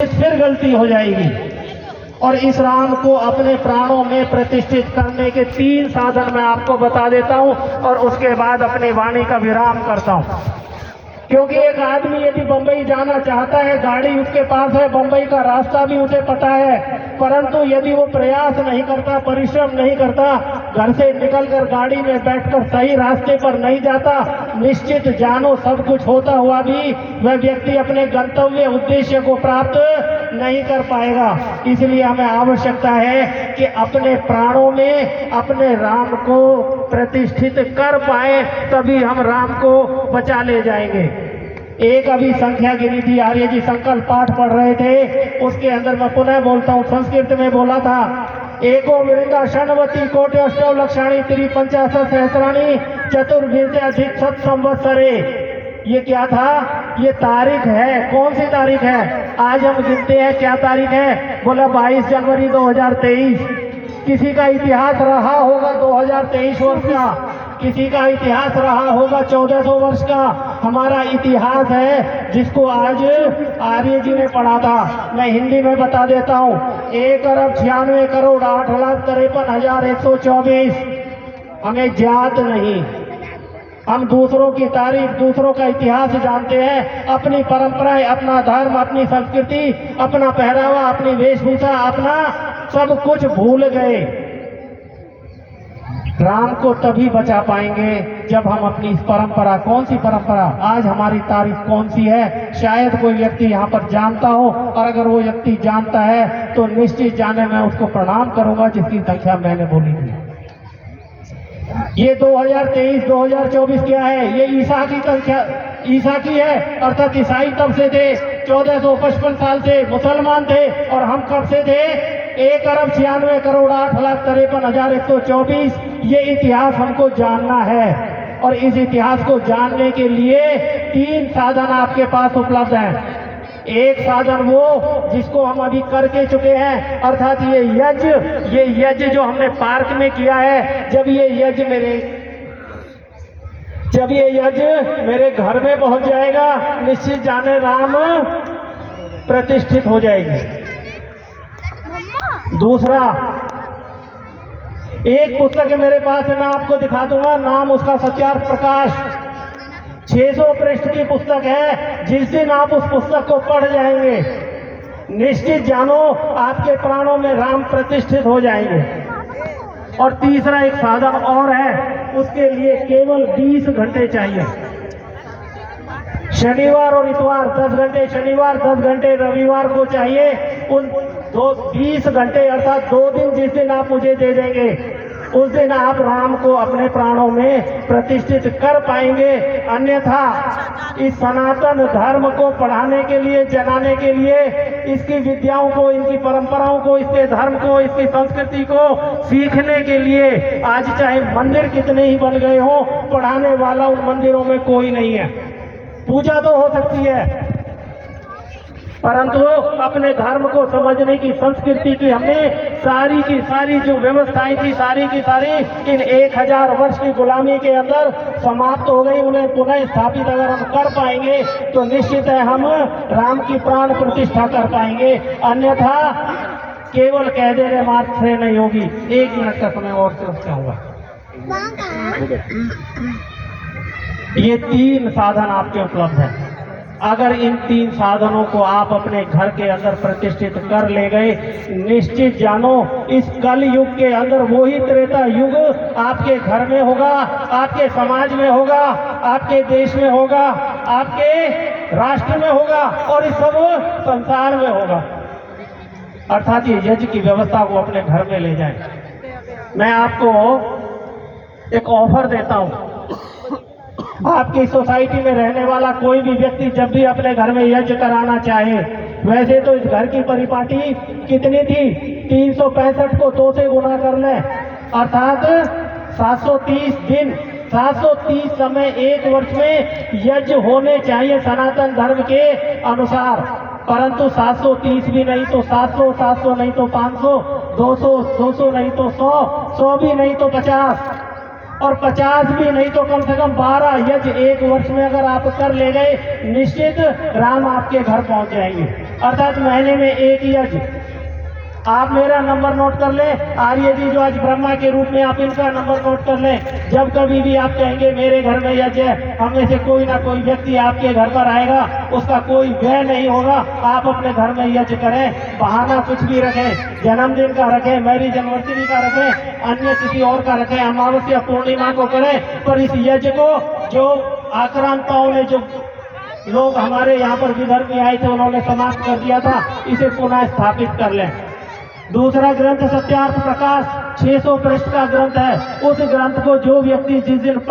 फिर गलती हो जाएगी। और इस राम को अपने प्राणों में प्रतिष्ठित करने के 3 साधन मैं आपको बता देता हूं और उसके बाद अपनी वाणी का विराम करता हूं। क्योंकि एक आदमी यदि बंबई जाना चाहता है, गाड़ी उसके पास है, बंबई का रास्ता भी उसे पता है, परंतु यदि वो प्रयास नहीं करता, परिश्रम नहीं करता, घर से निकलकर गाड़ी में बैठकर सही रास्ते पर नहीं जाता, निश्चित जानो सब कुछ होता हुआ भी वह व्यक्ति अपने गंतव्य उद्देश्य को प्राप्त नहीं कर पाएगा। इसलिए हमें आवश्यकता है कि अपने प्राणों में अपने राम को प्रतिष्ठित कर पाए, तभी हम राम को बचा ले जाएंगे। एक अभी संख्या गिनी थी, आर्य जी संकल्प पाठ पढ़ रहे थे, उसके अंदर मैं पुनः बोलता हूँ, संस्कृत में बोला था, एको वृंदा षण्वती कोटि अष्टौ लक्षाणी त्रिपंचाशत् सहस्राणी चतुर्विंशत्यधिक शत संवत्सरे। ये क्या था? ये तारीख है। कौन सी तारीख है? आज हम गिनते हैं, क्या तारीख है? बोला 22 जनवरी 2023। किसी का इतिहास रहा होगा 2023 वर्ष का, किसी का इतिहास रहा होगा 1400 वर्ष का। हमारा इतिहास है जिसको आज आर्य जी ने पढ़ा था। मैं हिंदी में बता देता हूँ, 1,96,08,53,124। हमें ज्ञात नहीं, हम दूसरों की तारीफ, दूसरों का इतिहास जानते हैं, अपनी परंपराएं, अपना धर्म, अपनी संस्कृति, अपना पहरावा, अपनी वेशभूषा, अपना सब कुछ भूल गए। राम को तभी बचा पाएंगे जब हम अपनी इस परंपरा, कौन सी परंपरा, आज हमारी तारीख कौन सी है, शायद कोई व्यक्ति यहाँ पर जानता हो, और अगर वो व्यक्ति जानता है तो निश्चित जाने मैं उसको प्रणाम करूंगा जिसकी संख्या मैंने बोली थी। ये 2023-2024 क्या है? ये ईसा की संख्या, ईसा की है, अर्थात ईसाई तब से थे, 1455 साल से मुसलमान थे, और हम कब से थे? 1,96,08,53,124। ये इतिहास हमको जानना है, और इस इतिहास को जानने के लिए 3 साधन आपके पास उपलब्ध हैं। एक साधन वो जिसको हम अभी करके चुके हैं, अर्थात ये यज्ञ जो हमने पार्क में किया है, जब ये यज्ञ मेरे घर में पहुंच जाएगा, निश्चित जाने राम प्रतिष्ठित हो जाएगी। दूसरा, एक पुस्तक है मेरे पास है, मैं आपको दिखा दूंगा, नाम उसका सत्यार्थ प्रकाश, 600 पृष्ठ की पुस्तक है। जिस दिन आप उस पुस्तक को पढ़ जाएंगे, निश्चित जानो आपके प्राणों में राम प्रतिष्ठित हो जाएंगे। और तीसरा एक साधन और है, उसके लिए केवल 20 घंटे चाहिए। शनिवार और इतवार 10 घंटे, शनिवार 10 घंटे, रविवार को चाहिए। उन 20 घंटे अर्थात 2 दिन जिस दिन आप मुझे दे देंगे, उस दिन आप राम को अपने प्राणों में प्रतिष्ठित कर पाएंगे। अन्यथा इस सनातन धर्म को पढ़ाने के लिए, जनाने के लिए, इसकी विद्याओं को, इनकी परंपराओं को, इसके धर्म को, इसकी संस्कृति को सीखने के लिए आज चाहे मंदिर कितने ही बन गए हो, पढ़ाने वाला उन मंदिरों में कोई नहीं है। पूजा तो हो सकती है, परंतु अपने धर्म को समझने की, संस्कृति की हमने सारी की सारी जो व्यवस्थाएं थी, सारी की सारी इन 1000 वर्ष की गुलामी के अंदर समाप्त हो गई। उन्हें पुनः स्थापित अगर हम कर पाएंगे तो निश्चित है हम राम की प्राण प्रतिष्ठा कर पाएंगे। अन्यथा केवल कह देने मात्र से नहीं होगी। 1 मिनट का समय और सिर्फ चाहूंगा। ये 3 साधन आपके उपलब्ध है। अगर इन 3 साधनों को आप अपने घर के अंदर प्रतिष्ठित कर ले गए, निश्चित जानो इस कल युग के अंदर वही त्रेता युग आपके घर में होगा, आपके समाज में होगा, आपके देश में होगा, आपके राष्ट्र में होगा, और इस सब संसार में होगा। अर्थात ये यज्ञ की व्यवस्था को अपने घर में ले जाएं। मैं आपको एक ऑफर देता हूं, आपकी सोसाइटी में रहने वाला कोई भी व्यक्ति जब भी अपने घर में यज्ञ कराना चाहे, वैसे तो इस घर की परिपाटी कितनी थी? 365 को 2 से गुना कर ले, अर्थात 730 दिन, 730 समय 1 वर्ष में यज्ञ होने चाहिए सनातन धर्म के अनुसार। परंतु 730 भी नहीं तो 700, 700 नहीं तो 500, 200, 200 नहीं तो 100, 100 भी नहीं तो 50, और 50 भी नहीं तो कम से कम 12 यज्ञ 1 वर्ष में अगर आप कर ले गए, निश्चित राम आपके घर पहुंच जाएंगे। अर्थात महीने में एक यज्ञ। आप मेरा नंबर नोट कर ले, आर्य जी जो आज ब्रह्मा के रूप में, आप इनका नंबर नोट कर ले। जब कभी भी आप कहेंगे मेरे घर में यज्ञ है, हम में से कोई ना कोई व्यक्ति आपके घर पर आएगा, उसका कोई व्यय नहीं होगा। आप अपने घर में यज्ञ करें, बहाना कुछ भी रखें, जन्मदिन का रखें, मैरिज एनिवर्सरी का रखें, अन्य किसी और का रखें, अमावस्या पूर्णिमा को करें, पर इस यज्ञ को जो आक्रांताओं ने, जो लोग हमारे यहाँ पर विदर्भ में आए थे, उन्होंने समाप्त कर दिया था, इसे पुनः स्थापित कर लें। दूसरा ग्रंथ सत्यार्थ प्रकाश 600 पृष्ठ का ग्रंथ है। उस ग्रंथ को जो व्यक्ति जिस दिन पढ़